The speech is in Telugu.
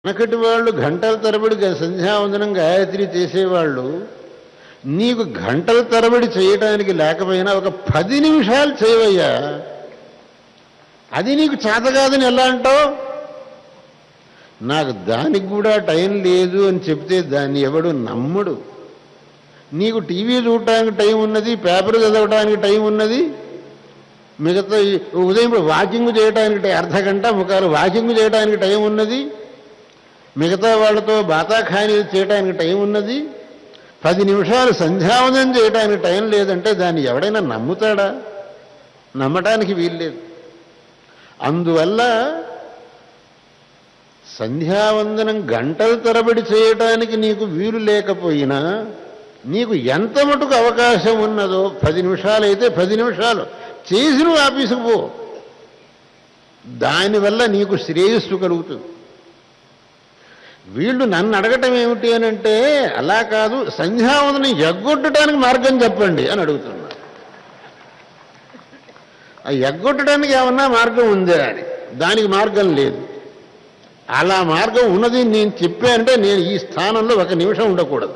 వెనకటి వాళ్ళు గంటల తరబడి సంధ్యావందనం గాయత్రి చేసేవాళ్ళు నీకు గంటల తరబడి చేయటానికి లేకపోయినా ఒక 10 నిమిషాలు చేయవయ్యా, అది నీకు చేత కాదని ఎలా అంటావు? నాకు దానికి కూడా టైం లేదు అని చెప్తే దాన్ని ఎవడు నమ్మడు. నీకు టీవీ చూడటానికి టైం ఉన్నది, పేపర్ చదవడానికి టైం ఉన్నది, మిగతా ఉదయం వాకింగ్ చేయడానికి అర్ధగంట ముఖాలు వాకింగ్ చేయడానికి టైం ఉన్నది, మిగతా వాళ్ళతో బాతాఖానీ చేయడానికి టైం ఉన్నది, 10 నిమిషాలు సంధ్యావందనం చేయడానికి టైం లేదంటే దాన్ని ఎవడైనా నమ్ముతాడా? నమ్మటానికి వీల్లేదు. అందువల్ల సంధ్యావందనం గంటల తరబడి చేయటానికి నీకు వీలు లేకపోయినా నీకు ఎంత మటుకు అవకాశం ఉన్నదో 10 నిమిషాలు అయితే 10 నిమిషాలు చేసి నువ్వు ఆఫీసుకు పో. దానివల్ల నీకు శ్రేయస్సు కలుగుతుంది. వీళ్ళు నన్ను అడగటం ఏమిటి అని అంటే, అలా కాదు సంధ్యావందనం ఎగ్గొట్టడానికి మార్గం చెప్పండి అని అడుగుతున్నారు. ఆ ఎగ్గొట్టడానికి ఏమన్నా మార్గం ఉందా అని, దానికి మార్గం లేదు. అలా మార్గం ఉన్నది నేను చెప్పానంటే నేను ఈ స్థానంలో 1 నిమిషం ఉండకూడదు.